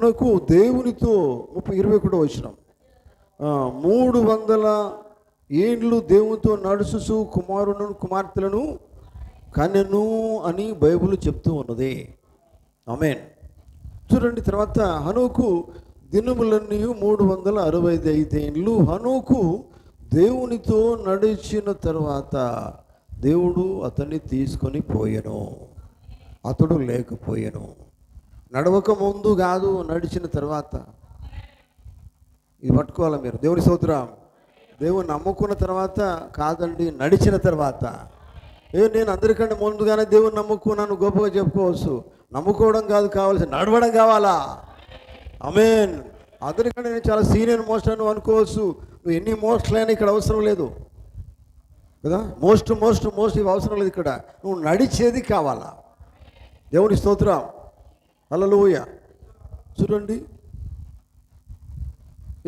నాకు దేవునితో 21 వచనం 300 ఏండ్లు దేవునితో నడుచుచు కుమారులను కుమార్తెలను కనెను అని బైబిల్ చెప్తూ ఉన్నది. ఆమేన్. చూడండి, తర్వాత హనోకు దినములన్నీ 365 ఏండ్లు హనోకు దేవునితో నడిచిన తర్వాత దేవుడు అతన్ని తీసుకొని పోయెను. అతడు లేకపోయెను. నడవక ముందు కాదు, నడిచిన తర్వాత. ఇది పట్టుకోవాలి మీరు. దేవుని స్తోత్రం. దేవుని నమ్ముకున్న తర్వాత కాదండి, నడిచిన తర్వాత. నేను అందరికంటే ముందుగానే దేవుని నమ్ముకున్నాను గొప్పగా చెప్పుకోవచ్చు. నమ్ముకోవడం కాదు కావాల్సి, నడవడం కావాలా. ఆమేన్. అందరికంటే నేను చాలా సీనియర్ మోస్ట్ అని అనుకోవచ్చు. నువ్వు ఎన్ని మోస్ట్లైనా ఇక్కడ అవసరం లేదు కదా. మోస్ట్ మోస్ట్ మోస్ట్ ఇవి అవసరం లేదు. ఇక్కడ నువ్వు నడిచేది కావాలా. దేవుని స్తోత్రం. హల్లెలూయా. చూడండి,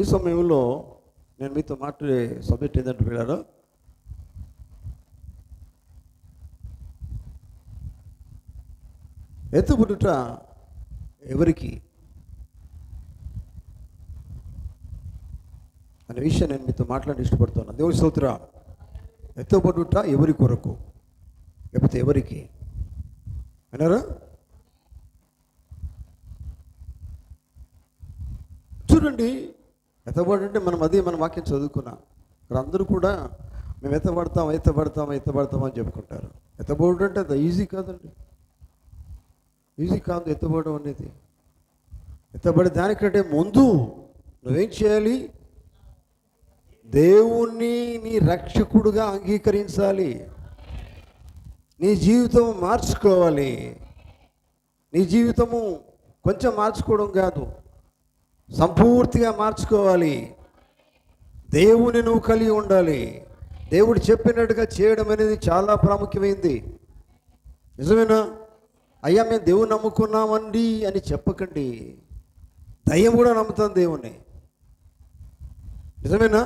ఈ సమయంలో నేను మీతో మాట్లాడే సబ్జెక్ట్ ఏంటంటే పిల్లలు, ఎత్తుబడుట ఎవరికి అనే విషయం నేను మీతో మాట్లాడి ఇష్టపడుతున్నాను. దేవుని స్తోత్రం. ఎత్తబడుట ఎవరి కొరకు, లేకపోతే ఎవరికి అన్నారా? చూడండి, ఎత్తబడి అంటే మన వాక్యం చదువుకున్నాం. ఇక్కడ అందరూ కూడా మేము ఎత్తబడతాం అని చెప్పుకుంటారు. ఎత్తబడు అంటే అది ఈజీ కాదండి, ఈజీ కాదు ఎత్తబడడం అనేది. ఎత్తబడే దానికంటే ముందు నువ్వేం చేయాలి? దేవుణ్ణి నీ రక్షకుడుగా అంగీకరించాలి. నీ జీవితం మార్చుకోవాలి. నీ జీవితము కొంచెం మార్చుకోవడం కాదు, సంపూర్తిగా మార్చుకోవాలి. దేవుని నువ్వు కలిగి ఉండాలి. దేవుడు చెప్పినట్టుగా చేయడం అనేది చాలా ప్రాముఖ్యమైంది. నిజమేనా? అయ్యా మేము దేవుని నమ్ముకున్నామండి అని చెప్పకండి. దయ్యం కూడా నమ్ముతాను దేవుణ్ణి. నిజమేనా?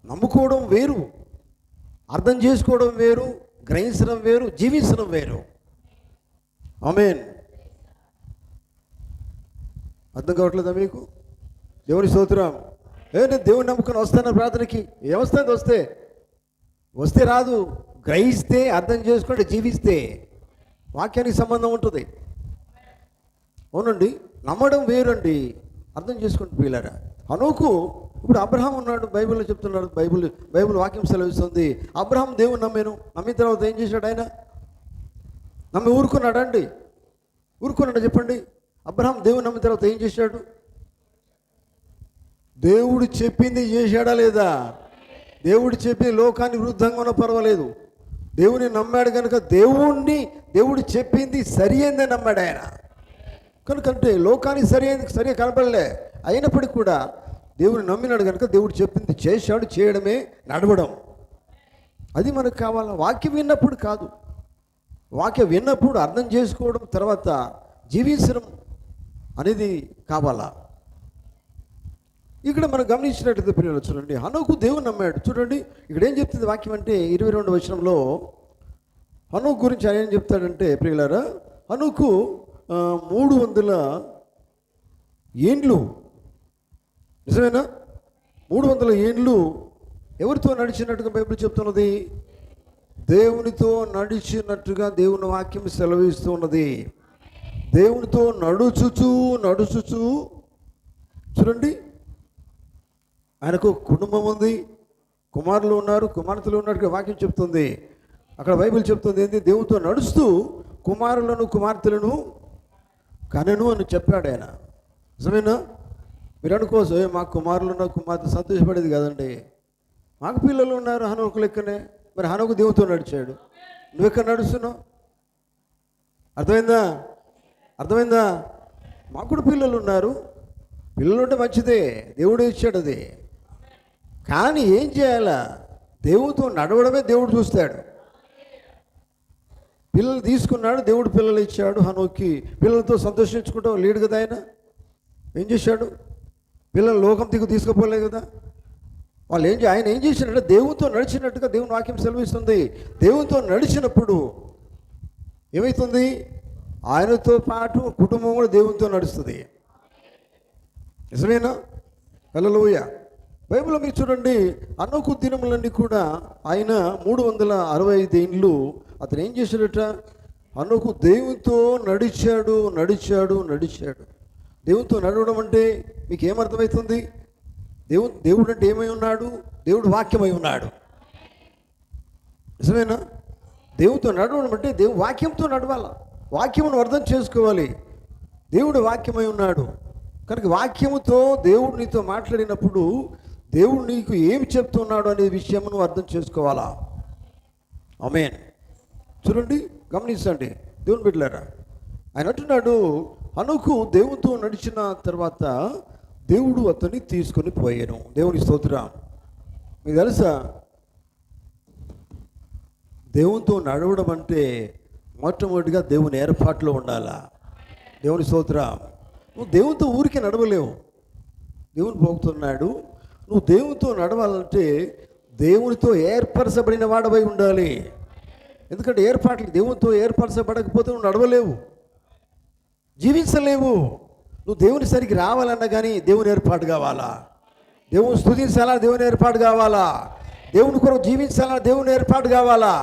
నమ్ముకోవడం వేరు, అర్థం చేసుకోవడం వేరు, గ్రహించడం వేరు, జీవించడం వేరు. ఆమేన్. అర్థం కావట్లేదా మీకు? దేవుని స్తోత్రం. నేను దేవుని నమ్ముకొని వస్తాను ప్రార్థనకి. ఏమొస్తుంది? వస్తే రాదు. గ్రహిస్తే, అర్థం చేసుకుంటే, జీవిస్తే వాక్యానికి సంబంధం ఉంటుంది. అవునండి. నమ్మడం వేరండి, అర్థం చేసుకుంటూ వీళ్ళారా. హనోకు ఇప్పుడు అబ్రహాం ఉన్నాడు, బైబిల్లో చెప్తున్నాడు. బైబిల్ వాక్యం సెలవిస్తుంది. అబ్రహాం దేవుని నమ్మిన తర్వాత ఏం చేశాడు? ఆయన నమ్మి ఊరుకున్నాడండి. ఊరుకున్నాడు చెప్పండి. అబ్రహాం దేవుని నమ్మిన తర్వాత ఏం చేశాడు? దేవుడు చెప్పింది చేశాడా లేదా? దేవుడు చెప్పి లోకాన్ని విరుద్ధంగా ఉన్నా పర్వాలేదు, దేవుని నమ్మాడు కనుక దేవుడు చెప్పింది సరి అయిందని నమ్మాడు ఆయన. కనుకంటే లోకానికి సరిగా కనపడలే, అయినప్పటికీ కూడా దేవుని నమ్మినాడు కనుక దేవుడు చెప్పింది చేశాడు. చేయడమే నడవడం. అది మనకు కావాలా. వాక్యం విన్నప్పుడు కాదు, వాక్యం విన్నప్పుడు అర్థం చేసుకోవడం, తర్వాత జీవించడం అనేది కావాలా. ఇక్కడ మనం గమనించినట్లయితే ప్రియులు చూడండి, హనోకు దేవుని నమ్మాడు. చూడండి ఇక్కడ ఏం చెప్తుంది వాక్యం అంటే 22వ వచనంలో హనోకు గురించి ఆయన ఏం చెప్తాడంటే ప్రియులారా, హనోకు 300 ఏండ్లు. నిజమేనా? 300 ఏండ్లు ఎవరితో నడిచినట్టుగా బైబిల్ చెప్తున్నది? దేవునితో నడిచినట్టుగా దేవుని వాక్యం సెలవిస్తూ ఉన్నది. దేవునితో నడుచుచు చూడండి, ఆయనకు కుటుంబం ఉంది, కుమారులు ఉన్నారు, కుమార్తెలు ఉన్నట్టుగా వాక్యం చెప్తుంది. అక్కడ బైబిల్ చెప్తుంది ఏంటి? దేవునితో నడుస్తూ కుమారులను కుమార్తెలను కనెను అని చెప్పాడు ఆయన. నిజమేనా? మీరు అనుకోవచ్చు, మాకు కుమారులు ఉన్న కుమార్తె సంతోషపడేది కదండి. మాకు పిల్లలు ఉన్నారు హనోకు లెక్కనే. మరి హనోకు దేవునితో నడిచాడు, నువ్వెక్కడ నడుస్తున్నావు? అర్థమైందా? మాకు కూడా పిల్లలు ఉన్నారు. పిల్లలు ఉంటే మంచిదే, దేవుడు ఇచ్చాడు అది. కానీ ఏం చేయాలా? దేవుడితో నడవడమే దేవుడు చూస్తాడు. పిల్లలు తీసుకున్నాడు, దేవుడు పిల్లలు ఇచ్చాడు. హనోకి పిల్లలతో సంతోషించుకుంటాం లేడు కదా. ఆయన ఏం చేశాడు? పిల్లలు లోకం తీసుకుపోలేదు కదా. ఆయన ఏం చేశాడంటే దేవునితో నడిచినట్టుగా దేవుని వాక్యం సెలవిస్తుంది. దేవునితో నడిచినప్పుడు ఏమవుతుంది? ఆయనతో పాటు కుటుంబం కూడా దేవునితో నడుస్తుంది. నిజమేనా? హల్లెలూయా. బైబిల్లో మీరు చూడండి, హనోకు దినములన్నీ కూడా ఆయన 365 ఏండ్లు అతను ఏం చేశాడట? హనోకు దేవునితో నడిచాడు. దేవునితో నడవడం అంటే మీకు ఏమర్థమవుతుంది? దేవుడు అంటే ఏమై ఉన్నాడు? దేవుడు వాక్యమై ఉన్నాడు. నిజమేనా? దేవునితో నడవడం అంటే వాక్యంతో నడవాల, వాక్యమును అర్థం చేసుకోవాలి. దేవుడు వాక్యమై ఉన్నాడు కనుక వాక్యముతో దేవుడు నీతో మాట్లాడినప్పుడు దేవుడు నీకు ఏమి చెప్తున్నాడు అనే విషయం నువ్వు అర్థం చేసుకోవాలా. ఆమేన్. చూడండి, గమనించండి దేవుని బిడ్డలారా. ఆయన అంటున్నాడు, హనోకు దేవునితో నడిచిన తర్వాత దేవుడు అతన్ని తీసుకొని పోయాను. దేవుని స్తోత్రం. మీకు తెలుసా, దేవునితో నడవడం అంటే మొట్టమొదటిగా దేవుని ఏర్పాట్లో ఉండాలా. దేవుని స్తోత్రం. నువ్వు దేవునితో ఊరికే నడవలేవు. దేవుని పోతున్నాడు. నువ్వు దేవునితో నడవాలంటే దేవునితో ఏర్పరచబడిన వాడవై ఉండాలి. ఎందుకంటే దేవునితో ఏర్పరచబడకపోతే నువ్వు నడవలేవు, జీవించలేవు. నువ్వు దేవుని సరికి రావాలన్నా కానీ దేవుని ఏర్పాటు కావాలా. దేవుని స్తుతించాలా, దేవుని ఏర్పాటు కావాలా. దేవుని కొరకు జీవించాలా, దేవుని ఏర్పాటు కావాలా.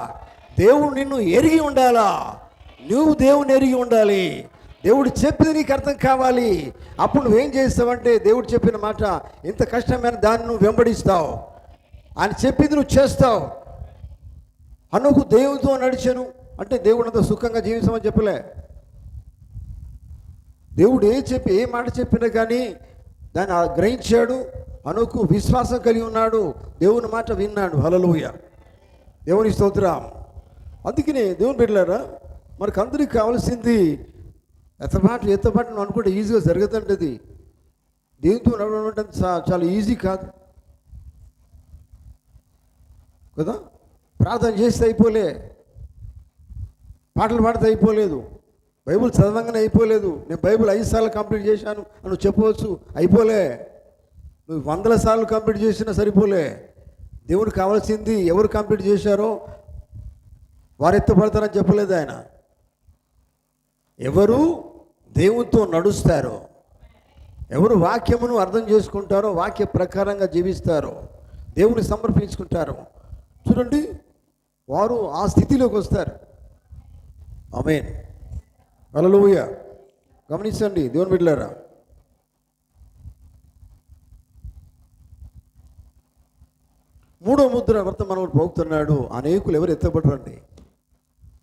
దేవుడు నిన్ను ఎరిగి ఉండాలా, నువ్వు దేవుని ఎరిగి ఉండాలి. దేవుడు చెప్పింది నీకు అర్థం కావాలి. అప్పుడు నువ్వేం చేస్తావంటే దేవుడు చెప్పిన మాట ఎంత కష్టమైన దాన్ని నువ్వు వెంబడిస్తావు, ఆయన చెప్పింది నువ్వు చేస్తావు. హనోకు దేవునితో నడిచాను అంటే దేవుడు అంత సుఖంగా జీవించమని చెప్పలే. దేవుడు ఏ మాట చెప్పినా కానీ దాన్ని గ్రహించాడు. హనోకు విశ్వాసం కలిగి ఉన్నాడు, దేవుని మాట విన్నాడు. హల్లెలూయా. దేవుని స్తోత్రం. అందుకనే దేవుని బిడ్డలారా, మనకు అందరికీ కావాల్సింది ఎత్తపాటు అనుకుంటే ఈజీగా జరుగుతుంటుంది. దేవునితో నడవడం అంటే చాలా ఈజీ కాదు కదా. ప్రార్థన చేస్తే అయిపోలే, పాటలు పాడితే అయిపోలేదు, బైబిల్ చదవంగానే అయిపోలేదు. నేను బైబిల్ 5 సార్లు కంప్లీట్ చేశాను అని నువ్వు చెప్పవచ్చు, అయిపోలే. నువ్వు 100 సార్లు కంప్లీట్ చేసినా సరిపోలే. దేవుడికి కావాల్సింది ఎవరు కంప్లీట్ చేశారో వారు ఎత్తపడతారని చెప్పలేదు ఆయన. ఎవరు దేవునితో నడుస్తారో, ఎవరు వాక్యమును అర్థం చేసుకుంటారో, వాక్య ప్రకారంగా జీవిస్తారో, దేవుని సమర్పించుకుంటారో, చూడండి వారు ఆ స్థితిలోకి వస్తారు. ఆమేన్. హల్లెలూయా. గమనించండి దేవుని బిడ్డలారా. మూడో ముద్ర వర్తమానంలో పోతున్నాడు. అనేకులు ఎవరు ఎత్తబడరండి.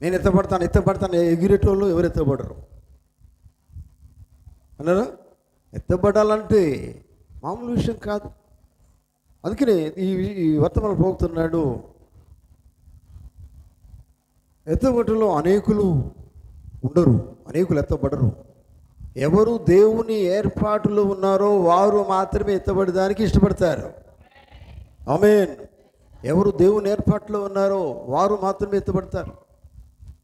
నేను ఎత్తబడతాను ఎగిరేటోళ్ళు ఎవరు ఎత్తబడరు అన్నారా? ఎత్తబడాలంటే మామూలు విషయం కాదు. అందుకనే ఈ వర్తమానం పోతున్నాడు. ఎత్తబడలో అనేకులు ఉండరు, అనేకులు ఎత్తబడరు. ఎవరు దేవుని ఏర్పాటులో ఉన్నారో వారు మాత్రమే ఎత్తబడడానికి ఇష్టపడతారు. ఆమేన్. ఎవరు దేవుని ఏర్పాటులో ఉన్నారో వారు మాత్రమే ఎత్తబడతారు.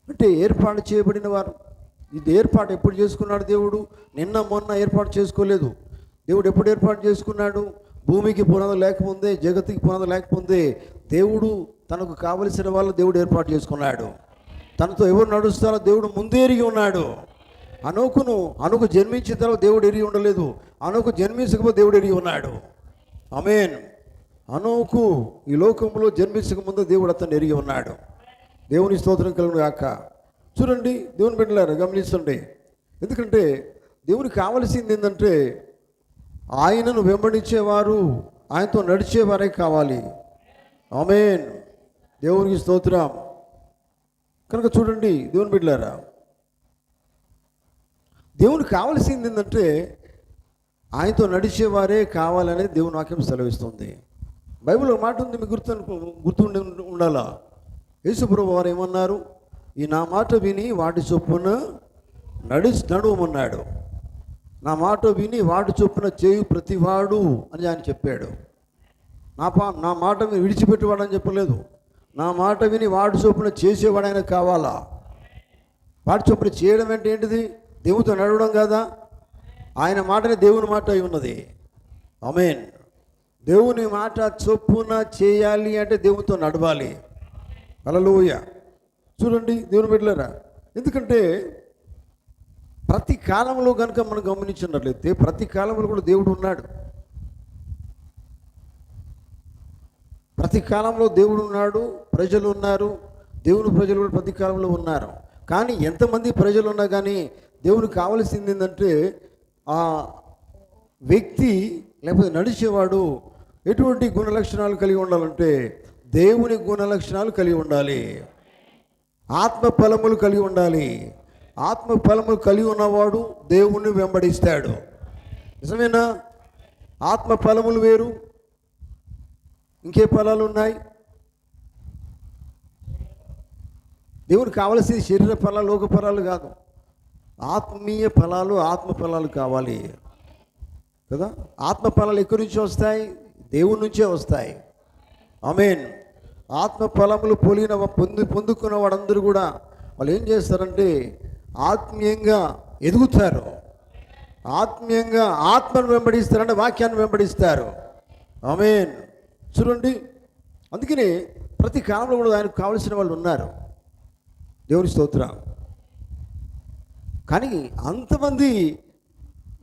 అంటే ఏర్పాటు చేయబడిన వారు. ఇది ఏర్పాటు ఎప్పుడు చేసుకున్నాడు దేవుడు? నిన్న మొన్న ఏర్పాటు చేసుకోలేదు. దేవుడు ఎప్పుడు ఏర్పాటు చేసుకున్నాడు? భూమికి పునాది లేకముందే, జగత్తుకి పునాది లేకముందే దేవుడు తనకు కావలసిన వాళ్ళు దేవుడు ఏర్పాటు చేసుకున్నాడు. తనతో ఎవరు నడుస్తారో దేవుడు ముందే ఎరిగి ఉన్నాడు. హనోకు జన్మించిన తర్వాత దేవుడు ఎరిగి ఉండలేదు, హనోకు జన్మించకపోతే దేవుడు ఎరిగి ఉన్నాడు. ఆమేన్. హనోకు ఈ లోకంలో జన్మించక ముందు దేవుడు అతన్ని ఎరిగి ఉన్నాడు. దేవుని స్తోత్రం కలుగును గాక. చూడండి దేవుని బిడ్డలారా, గమనించండి. ఎందుకంటే దేవునికి కావలసింది ఏంటంటే ఆయనను వెంబడించేవారు, ఆయనతో నడిచేవారే కావాలి. ఆమేన్. దేవునికి స్తోత్రం. కనుక చూడండి దేవుని బిడ్డలారా, దేవునికి కావలసింది ఏంటంటే ఆయనతో నడిచేవారే కావాలనేది దేవుని వాక్యం సెలవిస్తుంది. బైబిల్లో మాట ఉంది, మీకు గుర్తుండి ఉండాలా. యేసుప్రభువు వారు ఏమన్నారు? ఈ నా మాట విని వాటి చొప్పున నడువమన్నాడు. నా మాట విని వాటి చొప్పున చేయు ప్రతివాడు అని ఆయన చెప్పాడు. నా మాట విని విడిచిపెట్టేవాడని చెప్పలేదు. నా మాట విని వాటి చొప్పున చేసేవాడు ఆయన కావాలా. వాటి చొప్పున చేయడం అంటే ఏంటిది? దేవునితో నడవడం కదా. ఆయన మాటనే దేవుని మాట అయి ఉన్నది. ఆమేన్. దేవుని మాట చొప్పున చేయాలి అంటే దేవునితో నడవాలి. హల్లెలూయా. చూడండి దేవుని బిడ్డలారా, ఎందుకంటే ప్రతి కాలంలో కనుక మనం గమనించినట్లయితే ప్రతి కాలంలో కూడా దేవుడు ఉన్నాడు. ప్రతి కాలంలో దేవుడు ఉన్నాడు, ప్రజలు ఉన్నారు. దేవుని ప్రజలు కూడా ప్రతి కాలంలో ఉన్నారు. కానీ ఎంతమంది ప్రజలు ఉన్నా కానీ దేవునికి కావలసింది ఏంటంటే ఆ వ్యక్తి లేకపోతే నడిచేవాడు ఎటువంటి గుణలక్షణాలు కలిగి ఉండాలంటే దేవుని గుణలక్షణాలు కలిగి ఉండాలి, ఆత్మ ఫలములు కలిగి ఉండాలి. ఆత్మ ఫలములు కలిగి ఉన్నవాడు దేవుణ్ణి వెంబడిస్తాడు. నిజమేనా? ఆత్మ ఫలములు వేరు, ఇంకే ఫలాలు ఉన్నాయి? దేవునికి కావలసిన శరీర ఫలాలు, లోక ఫలాలు కాదు, ఆత్మీయ ఫలాలు, ఆత్మ ఫలాలు కావాలి కదా. ఆత్మ ఫలాలు ఎక్కడి నుంచి వస్తాయి? దేవుడి నుంచే వస్తాయి. ఆమేన్. ఆత్మ ఫలములు పొందుకున్న వాడందరూ కూడా వాళ్ళు ఏం చేస్తారంటే ఆత్మీయంగా ఎదుగుతారు, ఆత్మీయంగా ఆత్మను వెంబడిస్తారంటే వాక్యాన్ని వెంబడిస్తారు. ఆమేన్. చూడండి, అందుకనే ప్రతి కాలంలో కూడా ఆయనకు కావలసిన వాళ్ళు ఉన్నారు. దేవుని స్తోత్రం. కానీ అంతమంది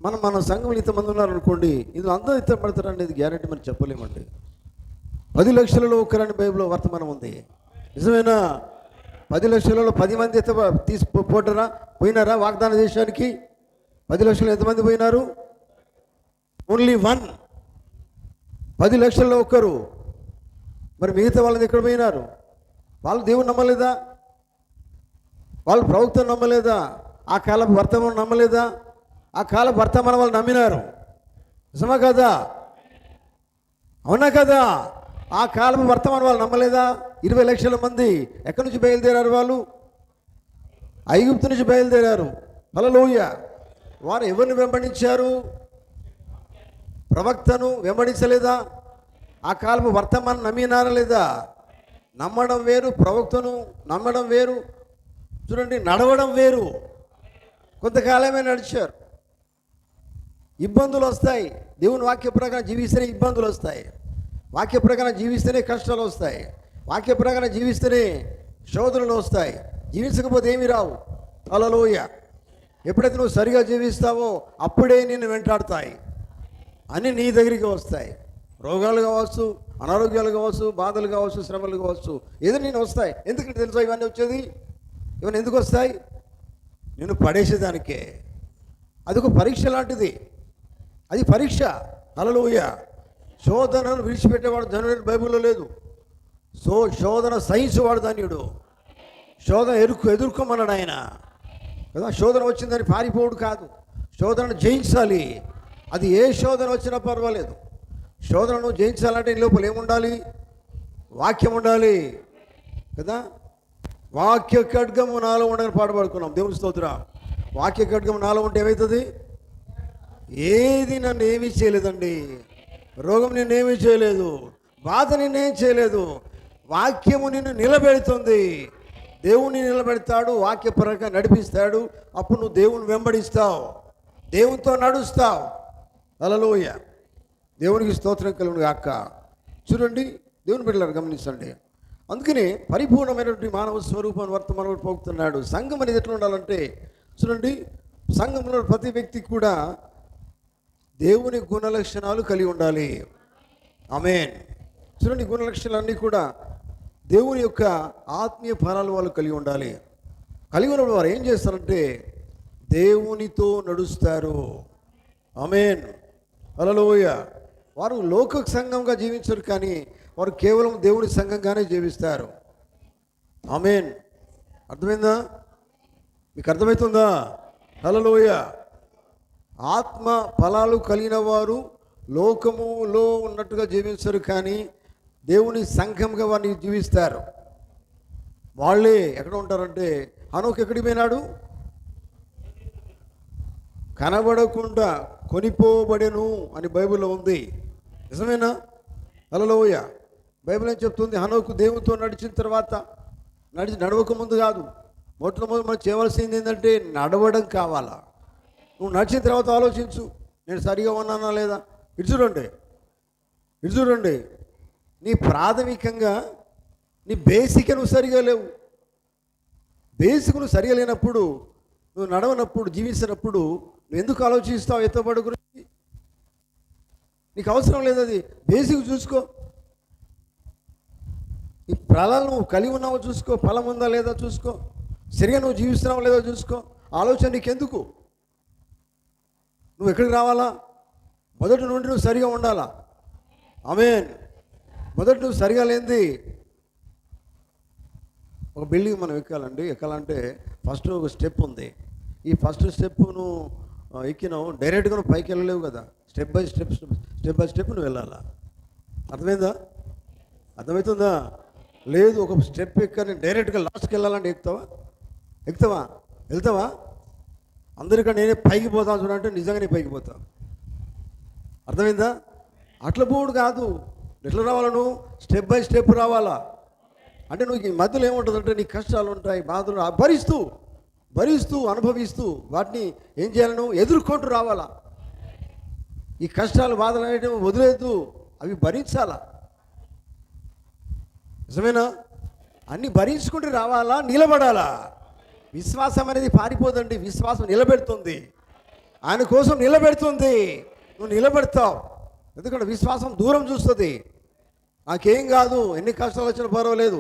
మన సంఘంలో ఇంతమంది ఉన్నారనుకోండి, ఇందులో అందరూ ఇష్టపడతారు అనేది గ్యారెంటీ మనం చెప్పలేమండి. 10 లక్షలలో ఒకరని బైబిల్లో వర్తమానం ఉంది. నిజమేనా? 10 లక్షలలో 10 మంది పోయినారా వాగ్దాన దేశానికి? 10 లక్షలు ఎంతమంది పోయినారు? ఓన్లీ 1. 10 లక్షల్లో ఒక్కరు. మరి మిగతా వాళ్ళని ఎక్కడ పోయినారు? వాళ్ళు దేవుని నమ్మలేదా? వాళ్ళు ప్రవక్తను నమ్మలేదా? ఆ కాలపు వర్తమానం నమ్మలేదా? ఆ కాలపు వర్తమానం వాళ్ళు నమ్మినారు. నిజమా కదా? అవునా కదా? ఆ కాలపు వర్తమానం వాళ్ళు నమ్మలేదా? 20 లక్షల మంది ఎక్కడి నుంచి బయలుదేరారు? వాళ్ళు ఐగుప్తు నుంచి బయలుదేరారు. హల్లెలూయా. వారు ఎవరిని వెంబడించారు? ప్రవక్తను వెంబడించలేదా? ఆ కాలపు వర్తమానం నమ్మినారా లేదా? నమ్మడం వేరు, ప్రవక్తను నమ్మడం వేరు. చూడండి, నడవడం వేరు. కొంతకాలమే నడిచారు. ఇబ్బందులు వస్తాయి. దేవుని వాక్య ప్రకారం జీవిస్తేనే ఇబ్బందులు వస్తాయి. వాక్య ప్రకారం జీవిస్తేనే కష్టాలు వస్తాయి. వాక్య ప్రకారం జీవిస్తేనే శోధనలు వస్తాయి. జీవించకపోతే ఏమీ రావు. హల్లెలూయా. ఎప్పుడైతే నువ్వు సరిగా జీవిస్తావో అప్పుడే నిన్ను వెంటాడుతాయి, అన్నీ నీ దగ్గరికి వస్తాయి. రోగాలు కావచ్చు, అనారోగ్యాలు కావచ్చు, బాధలు కావచ్చు, శ్రమలు కావచ్చు, ఏదో నేను వస్తాయి. ఎందుకంటే తెలుసా ఇవన్నీ వచ్చేది? ఇవన్నీ ఎందుకు వస్తాయి? నేను పడేసేదానికే. అదొక పరీక్ష లాంటిది. అది పరీక్ష. హల్లెలూయా. శోధనను విడిచిపెట్టేవాడు ధనుడు బైబిల్లో లేదు. శోధన సహించేవాడు ధన్యుడు. శోధన ఎదుర్కోమన్నాడు ఆయన కదా. శోధన వచ్చిందని పారిపోవుడు కాదు, శోధనను జయించాలి. అది ఏ శోధన వచ్చినా పర్వాలేదు. శోధనను జయించాలంటే ఈ లోపల ఏముండాలి? వాక్యం ఉండాలి కదా. వాక్య ఖడ్గము నాలో ఉండని పాడుకున్నాం. దేవుని స్తోత్రం. వాక్య ఖడ్గము నాలో ఉంటే ఏమవుతుంది? ఏది నన్ను ఏమీ చేయలేదండి. రోగం నిన్నేమీ చేయలేదు, బాధ నిన్నేం చేయలేదు. వాక్యము నిన్ను నిలబెడుతుంది. దేవుని నిలబెడతాడు, వాక్య పరంగా నడిపిస్తాడు. అప్పుడు నువ్వు దేవుని వెంబడిస్తావు, దేవునితో నడుస్తావు. హల్లెలూయా. దేవునికి స్తోత్రం కలుగును గాక. చూడండి, దేవుని బిడ్డలారా గమనించండి. అందుకనే పరిపూర్ణమైనటువంటి మానవ స్వరూపాన్ని వర్తమానం పోగుతున్నాడు. సంఘం అనేది ఎట్లా ఉండాలంటే చూడండి, సంఘంలో ప్రతి వ్యక్తి కూడా దేవుని గుణలక్షణాలు కలిగి ఉండాలి. ఆమేన్. చూడండి, గుణలక్షణాలన్నీ కూడా దేవుని యొక్క ఆత్మీయ ఫలాలు వాళ్ళు కలిగి ఉండాలి. కలిగి ఉన్నప్పుడు వారు ఏం చేస్తారంటే దేవునితో నడుస్తారు. ఆమేన్. హల్లెలూయా. వారు లోక సంఘంగా జీవించరు, కానీ వారు కేవలం దేవుని సంఘంగానే జీవిస్తారు. ఆమేన్. అర్థమైందా? మీకు అర్థమవుతుందా? హల్లెలూయా. ఆత్మ ఫలాలు కలిగిన వారు లోకములో ఉన్నట్టుగా జీవించరు, కానీ దేవుని సంఘంగా వారిని జీవిస్తారు. వాళ్ళే ఎక్కడ ఉంటారంటే, హనోకు ఎక్కడికి పోయినాడు? కనబడకుండా కొనిపోబడెను అని బైబిల్లో ఉంది. నిజమేనా? హల్లెలూయా. బైబిల్ ఏం చెప్తుంది? హనోకు దేవునితో నడిచిన తర్వాత, నడవక ముందు కాదు, మొట్టమొదటి మనం చేయవలసింది ఏంటంటే నడవడం కావాలా. నువ్వు నడిచిన తర్వాత ఆలోచించు, నేను సరిగా ఉన్నానా లేదా. ఇటు చూడండి, నీ ప్రాథమికంగా నీ బేసిక్ నువ్వు సరిగా లేవు. బేసిక్ నువ్వు సరిగా లేనప్పుడు నువ్వు నడవనప్పుడు, జీవించినప్పుడు నువ్వు ఎందుకు ఆలోచిస్తావు ఎత్తబడు గురించి? నీకు అవసరం లేదు. అది బేసిక్ చూసుకో. ఈ ఫలాలు నువ్వు కలిగి ఉన్నావో చూసుకో, ఫలం ఉందా లేదా చూసుకో, సరిగా నువ్వు జీవిస్తున్నావో లేదో చూసుకో. ఆలోచన నీకెందుకు? నువ్వు ఎక్కడికి రావాలా? మొదటి నుండి నువ్వు సరిగా ఉండాలా. ఆమేన్. మొదటి నువ్వు సరిగా లేనిది, ఒక బిల్డింగ్ మనం ఎక్కాలంటే ఫస్ట్ ఒక స్టెప్ ఉంది. ఈ ఫస్ట్ స్టెప్ నువ్వు ఎక్కినావు, డైరెక్ట్గా నువ్వు పైకి వెళ్ళలేవు కదా. స్టెప్ బై స్టెప్ నువ్వు వెళ్ళాలా. అర్థమైందా? అర్థమవుతుందా? లేదు, ఒక స్టెప్ ఎక్కని డైరెక్ట్గా లాస్ట్కి వెళ్ళాలంటే వెళ్తావా? అందరికన్నా నేనే పైకి పోతాను చూడంటే నిజంగా నీ పైకి పోతావు. అర్థమైందా? అట్లా పోవుడు కాదు. ఎట్లా రావాలా? నువ్వు స్టెప్ బై స్టెప్ రావాలా. అంటే నువ్వు ఈ మధ్యలో ఏముంటుందంటే నీ కష్టాలు ఉంటాయి, బాధలు, భరిస్తూ అనుభవిస్తూ వాటిని ఏం చేయాలి? నువ్వు ఎదుర్కొంటూ రావాలా. ఈ కష్టాలు, బాధలు అనేవి వదిలేదు, అవి భరించాలా. నిజమేనా? అన్నీ భరించుకుంటూ రావాలా, నిలబడాలా. విశ్వాసం అనేది పారిపోదండి. విశ్వాసం నిలబెడుతుంది, ఆయన కోసం నిలబెడుతుంది. నువ్వు నిలబెడతావు. ఎందుకంటే విశ్వాసం దూరం చూస్తుంది. నాకేం కాదు, ఎన్ని కష్టాలు వచ్చినా పర్వాలేదు.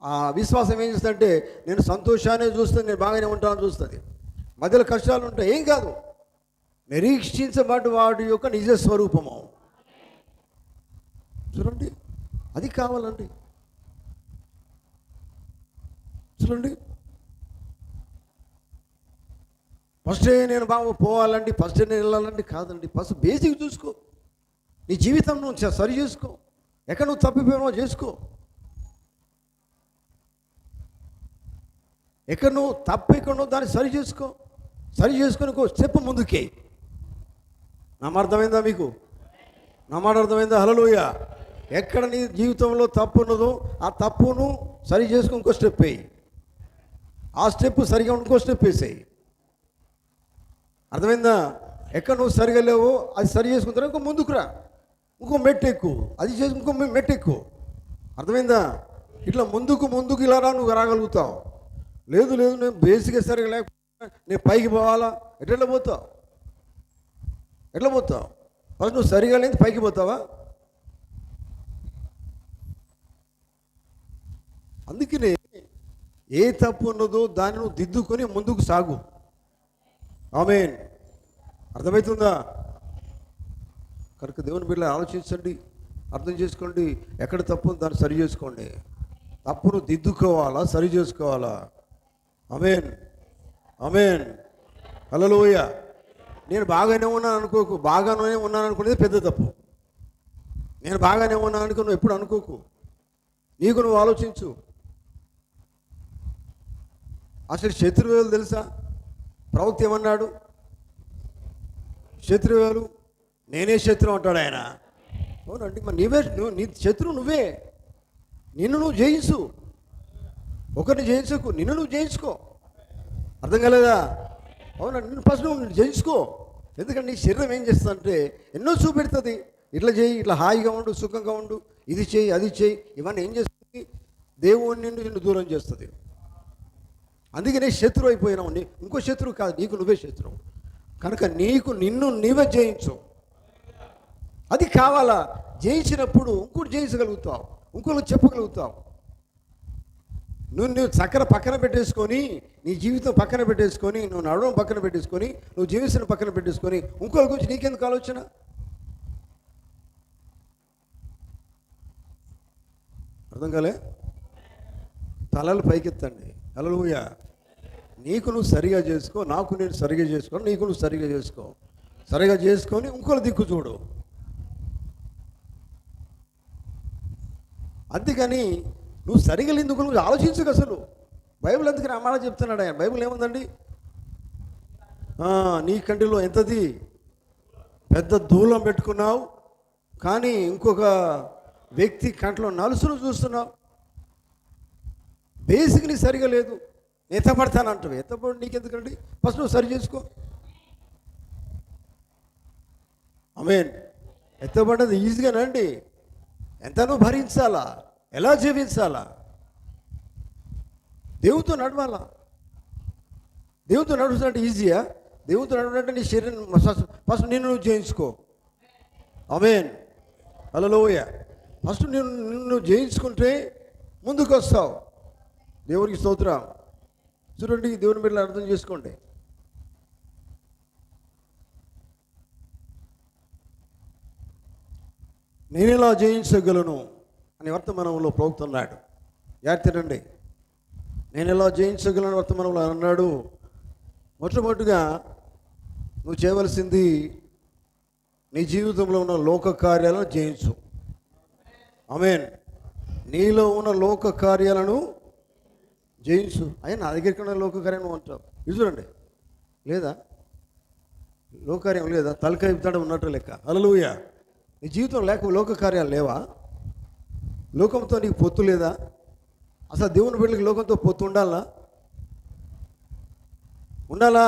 ఆ విశ్వాసం ఏం చేస్తుందంటే నేను సంతోషాన్ని చూస్తుంది, నేను బాగానే ఉంటానని చూస్తుంది. మధ్యలో కష్టాలు ఉంటాయి, ఏం కాదు. నిరీక్షించబడి వాడి యొక్క నిజ స్వరూపము చూడండి, అది కావాలండి. చూడండి, ఫస్టే నేను బాగా పోవాలండి, ఫస్టే నేను వెళ్ళాలండి కాదండి. ఫస్ట్ బేసిక్ చూసుకో. నీ జీవితం నువ్వు సరి చేసుకో. ఎక్కడ నువ్వు తప్పిపోయావో చేసుకో. ఎక్కడ నువ్వు తప్పెక్కడో దాన్ని సరి చేసుకొని ఇంకో స్టెప్ ముందుకే. నా మాట అర్థమైందా మీకు? నా మాట అర్థమైందా? హల్లెలూయా. ఎక్కడ నీ జీవితంలో తప్పు ఉన్నదో ఆ తప్పును సరి చేసుకుని ఇంకో స్టెప్ వేయి. ఆ స్టెప్ సరిగా ఇంకో స్టెప్ వేసేయి. అర్థమైందా? ఎక్కడ నువ్వు సరిగా లేవో అది సరి చేసుకున్న తర్వాత ఇంకో ముందుకు రా, ఇంకో మెట్టు ఎక్కు, అది చేసి ఇంకో మెట్టు ఎక్కు. అర్థమైందా? ఇట్లా ముందుకు ఇలా రా, నువ్వు రాగలుగుతావు. లేదు నేను బేసిక్గా సరిగా లేకపోతే నేను పైకి పోవాలా, ఎట్లా పోతావు? ఫస్ట్ నువ్వు సరిగా లేదు పైకి పోతావా? అందుకనే ఏ తప్పు ఉన్నదో దాన్ని నువ్వు దిద్దుకొని ముందుకు సాగు. ఆమేన్. అర్థమవుతుందా? కనుక దేవుని బిడ్డలు ఆలోచించండి, అర్థం చేసుకోండి. ఎక్కడ తప్పు దాన్ని సరి చేసుకోండి. తప్పును దిద్దుకోవాలా, సరి చేసుకోవాలా. ఆమేన్. హల్లెలూయా. నేను బాగానే ఉన్నాను అనుకోకు. బాగానే ఉన్నాను అనుకునేది పెద్ద తప్పు. నేను బాగానే ఉన్నాను అనుకో నువ్వు ఎప్పుడు అనుకోకు. నీకు నువ్వు ఆలోచించు. అసలు శత్రువేలు తెలుసా? ప్రవక్త ఏమన్నాడు? శత్రువేలు నేనే శత్రువు అంటాడు ఆయన. అవునండి, మరి నీ శత్రువు నువ్వే. నిన్ను నువ్వు జయించు. ఒకరిని జయించకు, నిన్ను నువ్వు జయించుకో. అర్థం కాలేదా? అవునండి, నిన్ను ఫస్ట్ నువ్వు జయించుకో. ఎందుకంటే నీ శరీరం ఏం చేస్తుందంటే ఎన్నో చూపెడుతుంది. ఇట్లా చేయి, ఇట్లా హాయిగా ఉండు, సుఖంగా ఉండు, ఇది చేయి, అది చేయి. ఇవన్నీ ఏం చేస్తుంది? దేవుని నుండి నిన్ను దూరం చేస్తుంది. అందుకనే శత్రువు అయిపోయినావు. ఇంకో శత్రువు కాదు, నీకు నువ్వే శత్రువు. కనుక నిన్ను నీవే జయించు. అది కావాలా. జయించినప్పుడు ఇంకోటి జయించగలుగుతావు, ఇంకోటి చెప్పగలుగుతావు. నువ్వు చక్కెర పక్కన పెట్టేసుకొని, నీ జీవితం పక్కన పెట్టేసుకొని, నువ్వు నడవడం పక్కన పెట్టేసుకొని, నువ్వు జీవితం పక్కన పెట్టేసుకొని ఇంకోటి గురించి నీకెందుకు ఆలోచన? అర్థం కాలే? తలలు పైకెత్తండి. హల్లెలూయా. నీకు నువ్వు సరిగా చేసుకో, నాకు నేను సరిగా చేసుకో, నీకు నువ్వు సరిగా చేసుకో. సరిగా చేసుకొని ఇంకోటి దిక్కు చూడు. అంతేగాని నువ్వు సరిగా ఎందుకు నువ్వు ఆలోచించకు. అసలు బైబిల్ ఎందుకని ఆ మాట చెప్తున్నాడు ఆయన? బైబిల్ ఏముందండి? నీ కంటిలో ఎంతది పెద్ద దూలం పెట్టుకున్నావు, కానీ ఇంకొక వ్యక్తి కంట్లో నలుసును చూస్తున్నావు. బేసిక్లీ సరిగా లేదు. ఎత్తపడతానంటావు. ఎత్తపడి నీకెందుకండి? ఫస్ట్ నువ్వు సరి చేసుకో. ఆమేన్. ఎత్తపడ్డది ఈజీగానండి. ఎంత నువ్వు భరించాలా, ఎలా జీవించాలా, దేవునితో నడవాలా. దేవునితో నడుస్తున్నట్టు ఈజీయా? దేవునితో నడుపునంటే నీ శరీరం ఫస్ట్ నిన్ను నువ్వు జయించుకో. ఆమేన్, హల్లెలూయా. ఫస్ట్ నిన్ను జయించుకుంటే ముందుకు వస్తావు. దేవునికి స్తోత్రం. చూడండి, దేవుని బిడ్డలు అర్థం చేసుకోండి. నేను ఇలా జయించగలను అని వర్తమానంలో ప్రోక్తున్నాడు. జాగ్రత్తనండి, నేను ఎలా జయించగలను వర్తమానంలో అన్నాడు. మొట్టమొదటిగా నువ్వు చేయవలసింది నీ జీవితంలో ఉన్న లోక కార్యాలను జయించు. ఆమేన్. నీలో ఉన్న లోక కార్యాలను జయించు. అయినా నా దగ్గరికి ఉన్న లోక కార్యం అంటావు. ఇది చూడండి, లేదా లోకకార్యం లేదా? తలకాయ ఇస్తాడు ఉన్నట్టు లెక్క. హల్లెలూయా. నీ జీవితం లేక లోక కార్యాలు లేవా? లోకంతో నీకు పొత్తు లేదా? అసలు దేవుని బిడ్డలకి లోకంతో పొత్తు ఉండాలా? ఉండాలా?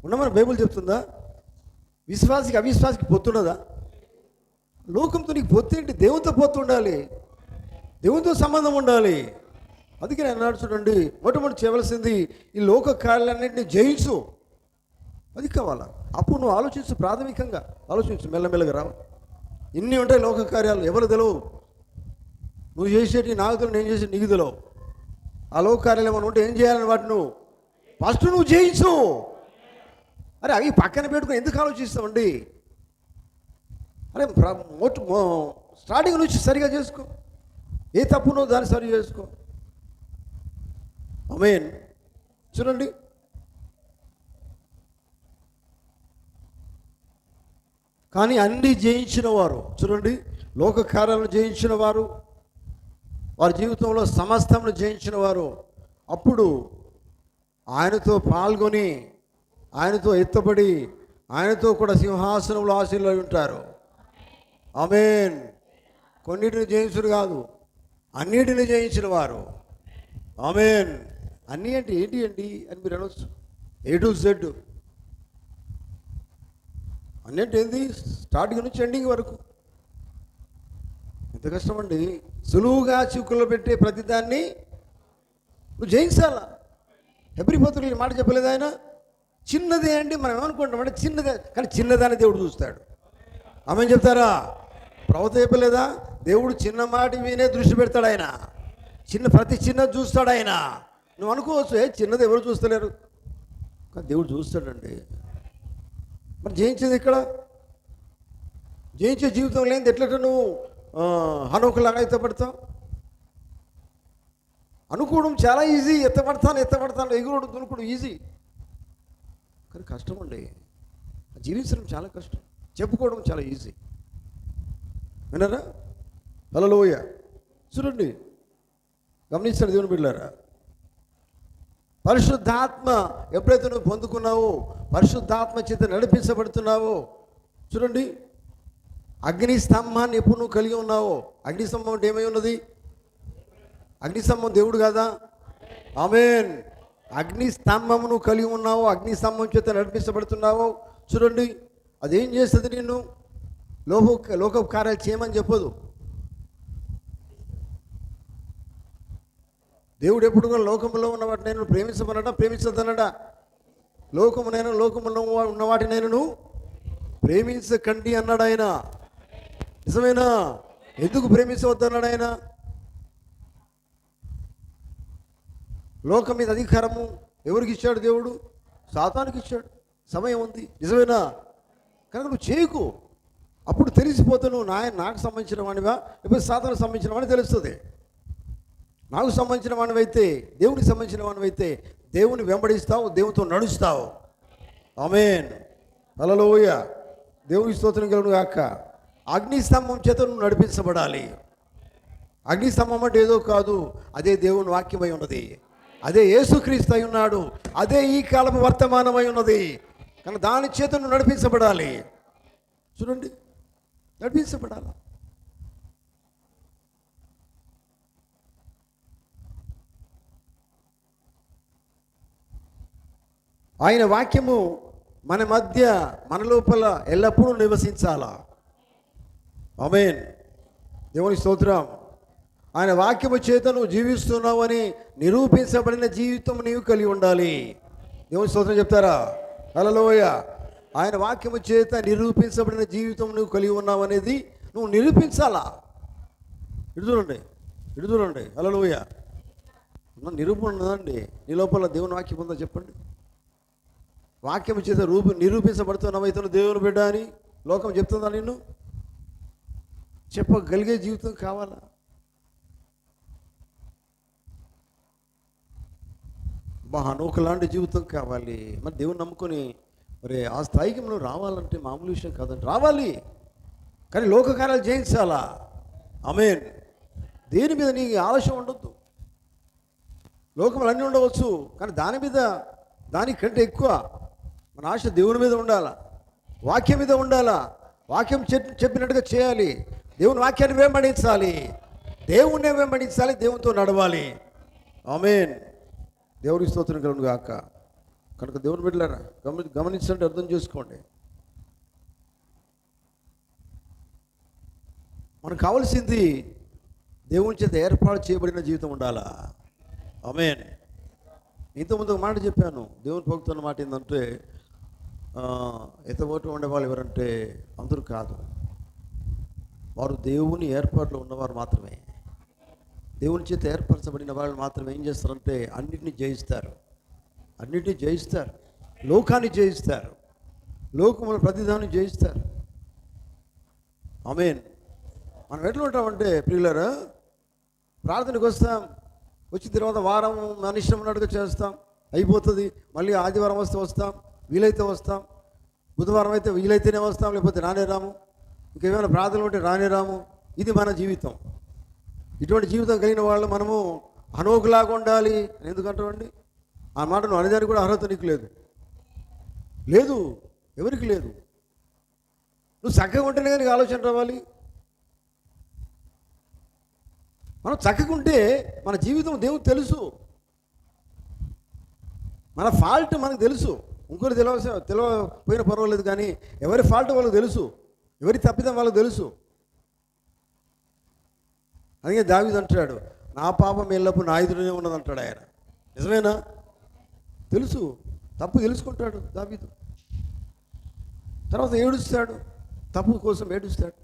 ఉండమని బైబిల్ చెప్తుందా? విశ్వాసికి అవిశ్వాసికి పొత్తుండదా? లోకంతో నీకు పొత్తు ఏంటి? దేవునితో పొత్తు ఉండాలి, దేవునితో సంబంధం ఉండాలి. అందుకే నేను అన్నాడు చూడండి, మొట్టమొదటి చేయవలసింది ఈ లోక కార్యాలన్నింటినీ జయించు. అది కావాలా? అప్పుడు నువ్వు ఆలోచించు, ప్రాథమికంగా ఆలోచించు. మెల్లమెల్లగా రావు. ఇన్ని ఉంటాయి లోక కార్యాలు, ఎవరు తెలియవు. నువ్వు చేసేటి నాకు తెలియదు, నేను చేసేది నీకు తెలియవు. ఆ లోక కార్యాలు ఏమైనా ఉంటే ఏం చేయాలని వాటి నువ్వు ఫస్ట్ నువ్వు జయించు. అరే అవి పక్కన పెట్టుకుని ఎందుకు ఆలోచిస్తామండి? అరే స్టార్టింగ్ నుంచి సరిగా చేసుకో. ఏ తప్పునో దాన్ని సరి చేసుకో. ఆమేన్. చూడండి, కానీ అన్నీ జయించిన వారు, చూడండి, లోక కార్యాలను జయించిన వారు, వారి జీవితంలో సమస్తమును జయించిన వారు అప్పుడు ఆయనతో పాల్గొని, ఆయనతో ఎత్తబడి, ఆయనతో కూడా సింహాసనంలో ఆశీర్వదించి ఉంటారు. ఆమేన్. కొన్నిటిని జయించుడు కాదు, అన్నిటిని జయించిన వారు. ఆమేన్. అన్నీ అంటే ఏంటి అండి అని మీరు అనవచ్చు. A to Z అన్నింటి ఏంది? స్టార్టింగ్ నుంచి ఎండింగ్ వరకు. ఎంత కష్టం అండి. సులువుగా చిక్కుల్లో పెట్టే ప్రతిదాన్ని నువ్వు జయించాలా. హెబ్రీ పత్రికలో మాట చెప్పలేదు ఆయన? చిన్నదే అండి. మనం ఏమనుకుంటామంటే చిన్నదే, కానీ చిన్నదాన్ని దేవుడు చూస్తాడు. ఆమె చెప్తారా? ప్రవక్త చెప్పలేదా? దేవుడు చిన్న మాట వినే దృష్టి పెడతాడు ఆయన. ప్రతి చిన్నది చూస్తాడు ఆయన. నువ్వు అనుకోవచ్చు, చిన్నది ఎవరు చూస్తలేరు, కానీ దేవుడు చూస్తాడండి. మరి జయించేది ఇక్కడ, జయించే జీవితం లేనిది ఎట్లా నువ్వు హనోకులాగా ఎత్తపడతావు? అనుకోవడం చాలా ఈజీ. ఎత్తపడతాను ఎగురుడు దునుకుడు ఈజీ, కానీ కష్టం అండి. జీవించడం చాలా కష్టం, చెప్పుకోవడం చాలా ఈజీ. విన్నారా? హల్లెలూయా. చూడండి, గమనించండి దేవుని బిడ్డలారా. పరిశుద్ధాత్మ ఎప్పుడైతే నువ్వు పొందుకున్నావో, పరిశుద్ధాత్మ చేత నడిపించబడుతున్నావో, చూడండి, అగ్ని స్తంభాన్ని ఎప్పుడు నువ్వు కలిగి ఉన్నావో. అగ్ని స్తంభం అంటే ఏమై ఉన్నది? అగ్ని స్తంభం దేవుడు కదా. ఆమేన్. అగ్ని స్తంభం నువ్వు కలిగి ఉన్నావో, అగ్ని స్తంభం చేత నడిపించబడుతున్నావో. చూడండి, అదేం చేస్తుంది? నిన్ను లోక కార్యాలు చేయమని చెప్పదు. దేవుడు ఎప్పుడు కూడా లోకంలో ఉన్న వాటిని నేను ప్రేమించమనడా? ప్రేమించదనడా? లోకములో ఉన్న వాటిని నేను ప్రేమించకండి అన్నాడు ఆయన. నిజమేనా? ఎందుకు ప్రేమించవద్దన్నాడు ఆయన? లోకం మీద అధికారము ఎవరికి ఇచ్చాడు? దేవుడు సాతానుకి ఇచ్చాడు. సమయం ఉంది, నిజమేనా? కనుక నువ్వు చేయకు. అప్పుడు తెలిసిపోతే నువ్వు నాకు సంబంధించిన వాడివా లేకపోతే సాతానుకు సంబంధించిన వాడిని తెలుస్తుంది. నాకు సంబంధించిన వాడివైతే, దేవునికి సంబంధించిన వాడివైతే దేవుని వెంబడిస్తావు, దేవునితో నడుస్తావు. ఆమేన్. హల్లెలూయా. దేవుని స్తోత్రం కలుగును గాక. అగ్ని స్తంభం చేత నువ్వు నడిపించబడాలి. అగ్ని స్తంభం అంటే ఏదో కాదు, అదే దేవుని వాక్యమై ఉన్నది, అదే యేసుక్రీస్తు అయి ఉన్నాడు, అదే ఈ కాలపు వర్తమానమై ఉన్నది. కానీ దాని చేత నువ్వు నడిపించబడాలి. చూడండి, నడిపించబడాలి. ఆయన వాక్యము మన మధ్య, మన లోపల ఎల్లప్పుడూ నివసించాలా. ఆమేన్. దేవుని స్తోత్రం. ఆయన వాక్యము చేత నువ్వు జీవిస్తున్నావని నిరూపించబడిన జీవితం నీవు కలిగి ఉండాలి. దేవుని స్తోత్రం చెప్తారా? హల్లెలూయా. ఆయన వాక్యము చేత నిరూపించబడిన జీవితం నువ్వు కలిగి ఉన్నావు అనేది నువ్వు నిరూపించాలా. ఇటు చూడండి హల్లెలూయా. నిరూపణ ఉన్నదండి నీ లోపల. దేవుని వాక్యం ఉందా చెప్పండి? వాక్యం చేత నిరూపించబడుతున్నావు ఇతను దేవుని బిడ్డ అని లోకం చెప్తుందా? నిన్ను చెప్పగలిగే జీవితం కావాలా? హనోకు లాంటి జీవితం కావాలి. మరి దేవుని నమ్ముకొని మరి ఆ స్థాయికి మనం రావాలంటే మామూలు విషయం కాదండి. రావాలి, కానీ లోక కార్యాలు జయించాలా. ఆమేన్. దేని మీద నీ ఆలస్యం ఉండొద్దు. లోకములు అన్నీ ఉండవచ్చు, కానీ దానికంటే ఎక్కువ మన ఆశ దేవుని మీద ఉండాలా, వాక్యం మీద ఉండాలా. వాక్యం చెప్పినట్టుగా చేయాలి. దేవుని వాక్యాన్ని వెంబడించాలి, దేవుణ్ణి వెంబడించాలి, దేవునితో నడవాలి. ఆమేన్. దేవునికి స్తోత్రం కలుగును గాక. కనుక దేవుని బిడ్డలారా గమనించండి, అర్థం చేసుకోండి. మనకు కావాల్సింది దేవుని చేత ఏర్పాటు చేయబడిన జీవితం ఉండాలా. ఆమేన్. ఇంతకుముందు ఒక మాట చెప్పాను. దేవుని భక్తున్న మాట ఏంటంటే ఎత్తబోటు ఉండేవాళ్ళు ఎవరంటే అందరూ కాదు, వారు దేవుని ఏర్పాటులో ఉన్నవారు మాత్రమే. దేవుని చేత ఏర్పరచబడిన వాళ్ళు మాత్రమే ఏం చేస్తారంటే అన్నిటినీ జయిస్తారు. లోకాన్ని జయిస్తారు, లోకముల ప్రతిదాన్ని జయిస్తారు. ఆమేన్. మనం ఎట్లా ఉంటామంటే ప్రియులారా, ప్రార్థనకు వస్తాం, వచ్చిన తర్వాత వారం మన ఇష్టం ఉన్నట్టుగా చేస్తాం, అయిపోతుంది. మళ్ళీ ఆదివారం వస్తాం, వీలైతే వస్తాం. బుధవారం అయితే వీలైతేనే వస్తాం, లేకపోతే రానే రాము. ఇంకేమైనా ప్రార్థనలు ఉంటే రానే రాము. ఇది మన జీవితం. ఇటువంటి జీవితం కలిగిన వాళ్ళు మనము హనోకులాగా ఉండాలి అని ఎందుకంటామండి? ఆ మాట నువ్వు అనేదానికి కూడా అర్హత నీకు లేదు, ఎవరికి లేదు. నువ్వు చక్కగా ఉంటేనే కానీ ఆలోచన రావాలి. మనం చక్కగా ఉంటే మన జీవితం దేవునికి తెలుసు, మన ఫాల్ట్ మనకు తెలుసు. ఇంకోటి తెలియపోయిన పర్వాలేదు, కానీ ఎవరి ఫాల్ట్ వాళ్ళకి తెలుసు, ఎవరి తప్పిదం వాళ్ళకి తెలుసు. అందుకే దావీదు అంటాడు, నా పాపం ఎల్లప్పుడు నా ఎదురునే ఉన్నదంటాడు ఆయన. నిజమేనా? తెలుసు, తప్పు తెలుసుకుంటాడు దావీదు. తర్వాత ఏడుస్తాడు, తప్పు కోసం ఏడుస్తాడు.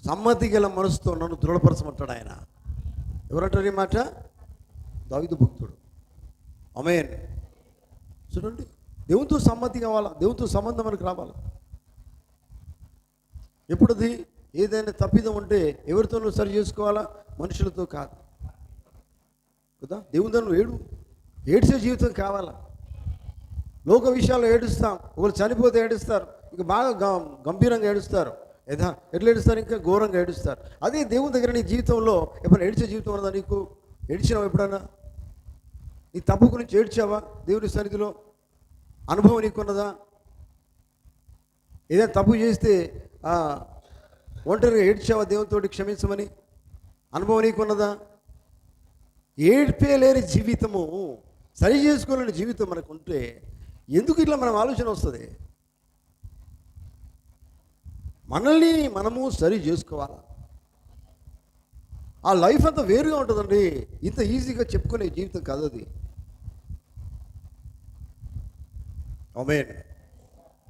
సమ్మతి గల మనసుతో నన్ను దృఢపరచమంటాడు ఆయన. ఎవరంటారు ఈ మాట? దావీదు భక్తుడు. ఆమేన్. చూడండి, దేవునితో సమ్మతి కావాలా, దేవునితో సంబంధం మనకు రావాలా. ఎప్పుడది ఏదైనా తప్పిదం ఉంటే ఎవరితోనూ సరి చేసుకోవాలా, మనుషులతో కాదు కదా. దేవునితో ఏడ్చే జీవితం కావాలా. లోక విషయాల్లో ఏడుస్తాం, ఒకరు చనిపోతే ఏడుస్తారు, ఇంకా బాగా గంభీరంగా ఏడుస్తారు. ఎట్లా ఏడుస్తారు? ఇంకా ఘోరంగా ఏడుస్తారు. అదే దేవుని దగ్గర నీ జీవితంలో ఎప్పుడైనా ఏడ్చే జీవితం ఉన్నదా? నీకు ఏడ్చినావా ఎప్పుడన్నా? నీ తప్పు గురించి ఏడ్చావా? దేవుని సన్నిధిలో అనుభవం నీకున్నదా? ఏదైనా తప్పు చేస్తే ఒంటరిగా ఏడ్చావా దేవునితోటి క్షమించమని? అనుభవం నీకున్నదా? ఏడ్పే లేని జీవితము, సరి చేసుకోలేని జీవితం మనకు ఉంటే ఎందుకు ఇట్లా మనం ఆలోచన వస్తుంది? మనల్ని మనము సరి చేసుకోవాలా. ఆ లైఫ్ అంతా వేరుగా ఉంటుందండి. ఇంత ఈజీగా చెప్పుకునే జీవితం కాదు అది. ఆమేన్.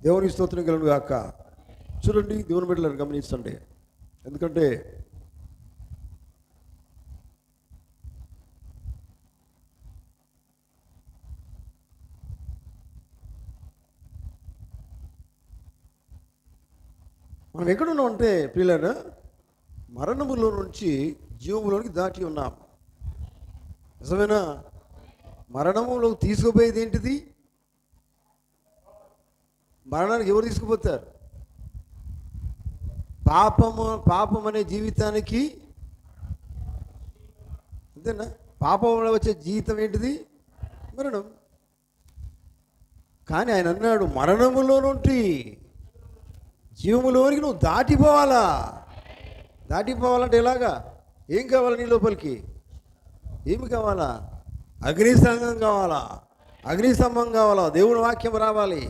దేవునికి స్తోత్రం కలుగును గాక. చూడండి, దేవుని బిడ్డలను గమనించండి. ఎందుకంటే మనం ఎక్కడున్నాం అంటే ప్రియులారా, మరణములో నుంచి జీవములోనికి దాటి ఉన్నాం. నిజమేనా? మరణములోకి తీసుకుపోయేది ఏంటిది? మరణానికి ఎవరు తీసుకుపోతారు? పాపం అనే జీవితానికి, అంతేనా? పాపంలో వచ్చే జీవితం ఏంటిది? మరణం. కానీ ఆయన అన్నాడు, మరణములో నుండి జీవములోనికి నువ్వు దాటిపోవాలా. దాటిపోవాలంటే ఎలాగా? ఏం కావాలి నీ లోపలికి? ఏమి కావాలా? అగ్నిస్తంభం కావాలా, అగ్నిస్తంభం కావాలా, దేవుని వాక్యం రావాలి,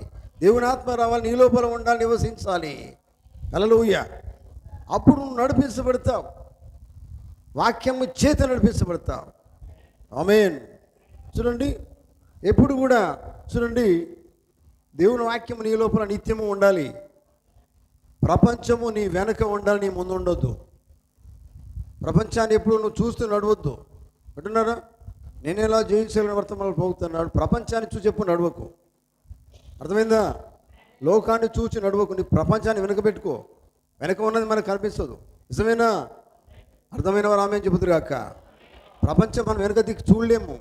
దేవుని ఆత్మ రావాలి, నీ లోపల ఉండాలి, నివసించాలి. హల్లెలూయా. అప్పుడు నువ్వు నడిపించబడతావు, వాక్యము చేత నడిపించబడతావు. ఆమేన్. చూడండి, ఎప్పుడు కూడా చూడండి, దేవుని వాక్యం నీ లోపల నిత్యము ఉండాలి. ప్రపంచము నీ వెనక ఉండాలి, నీ ముందు ఉండొద్దు. ప్రపంచాన్ని ఎప్పుడు నువ్వు చూస్తూ నడవద్దు. అంటున్నారా, నేను ఎలా జయించగలను వర్తమానాలు పోతున్నాడు. ప్రపంచాన్ని చూసి ఎప్పుడు నడవకు. అర్థమైందా? లోకాన్ని చూసి నడవకు. నీ ప్రపంచాన్ని వెనక పెట్టుకో. వెనక ఉన్నది మనకు కనిపిస్తుంది. నిజమేనా? అర్థమైన వారు ఆమె చెబుతురు కాక. ప్రపంచం మనం వెనక దిక్కు చూడలేము.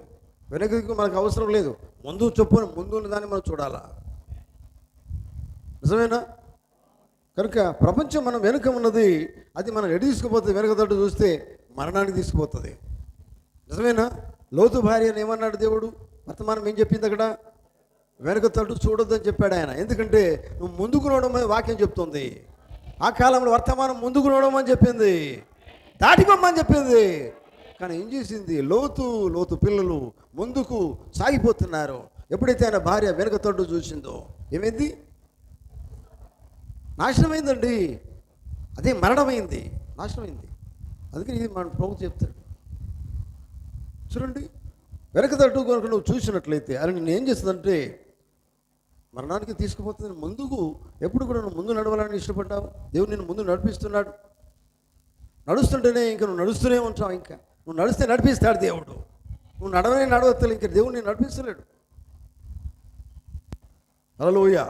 వెనక దిక్కు మనకు అవసరం లేదు. ముందు చొప్పున ముందు ఉన్న దాన్ని మనం చూడాలా. నిజమేనా? కనుక ప్రపంచం మనం వెనుక ఉన్నది, అది మనం ఎటు తీసుకుపోతుంది? వెనక తట్టు చూస్తే మరణానికి తీసుకుపోతుంది. నిజమేనా? లోతు భార్యను ఏమన్నాడు దేవుడు? వర్తమానం ఏం చెప్పింది అక్కడ? వెనక తట్టు చూడొద్దని చెప్పాడు ఆయన. ఎందుకంటే నువ్వు ముందుకు నడవడం అని వాక్యం చెప్తుంది. ఆ కాలంలో వర్తమానం ముందుకు నడవడం అని చెప్పింది, దాటిపోమ్మని చెప్పింది. కానీ ఏం చేసింది? లోతు పిల్లలు ముందుకు సాగిపోతున్నారు. ఎప్పుడైతే ఆయన భార్య వెనక తట్టు చూసిందో ఏమైంది? నాశనమైందండి. అదే మరణమైంది, నాశనమైంది. అందుకని ఇది మన ప్రభుత్వం చెప్తాడు. చూడండి, వెనక తట్టు కనుక నువ్వు చూసినట్లయితే అది నేను ఏం చేస్తుందంటే మరణానికి తీసుకుపోతుంది. ముందుకు ఎప్పుడు కూడా నువ్వు ముందు నడవాలని ఇష్టపడ్డావు. దేవుడు నిన్ను ముందు నడిపిస్తున్నాడు. నడుస్తుంటేనే ఇంకా నువ్వు నడుస్తూనే ఉంటావు. ఇంకా నువ్వు నడిస్తే నడిపిస్తాడు దేవుడు. నువ్వు నడవత్తలు ఇంకా దేవుడు నేను నడిపిస్తలేడు. హల్లెలూయా.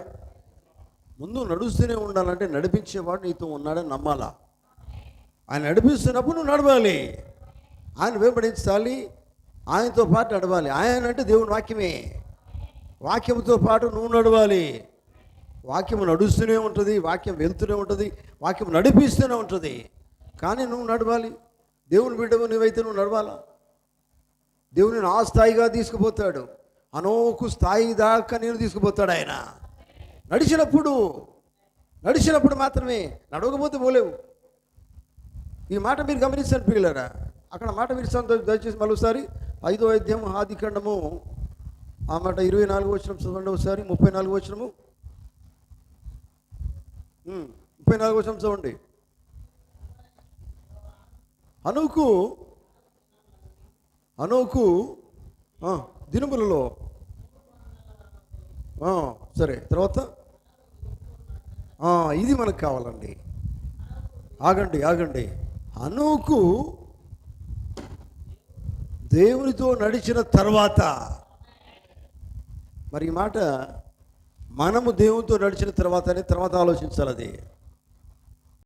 ముందు నడుస్తూనే ఉండాలంటే నడిపించేవాడు నీతో ఉన్నాడని నమ్మాలా. ఆయన నడిపిస్తున్నప్పుడు నువ్వు నడవాలి. ఆయన వెంబడించాలి, ఆయనతో పాటు నడవాలి. ఆయన అంటే దేవుని వాక్యమే. వాక్యంతో పాటు నువ్వు నడవాలి. వాక్యం నడుస్తూనే ఉంటుంది, వాక్యం వెళ్తూనే ఉంటుంది, వాక్యం నడిపిస్తూనే ఉంటుంది. కానీ నువ్వు నడవాలి. దేవుని బిడ్డవు నువ్వైతే నువ్వు నడవాలా. దేవుని ఆ స్థాయిగా తీసుకుపోతాడు. అనోకు స్థాయి దాకా నేను తీసుకుపోతాడు ఆయన. నడిచినప్పుడు మాత్రమే, నడవకపోతే పోలేవు. ఈ మాట మీరు గమనించండి పిల్లరా. అక్కడ మాట మీరు దయచేసి మరోసారి 5వ అధ్యాయం ఆదికాండము ఆ మాట 24వ వచనం చదవండి ఒకసారి. 34వ వచనము 34వ వచనం చదవండి. హనోకు దినములలో సరే, తర్వాత ఇది మనకు కావాలండి. ఆగండి. హనోకు దేవునితో నడిచిన తర్వాత, మరి ఈ మాట మనము దేవునితో నడిచిన తర్వాత ఆలోచించాలి. అది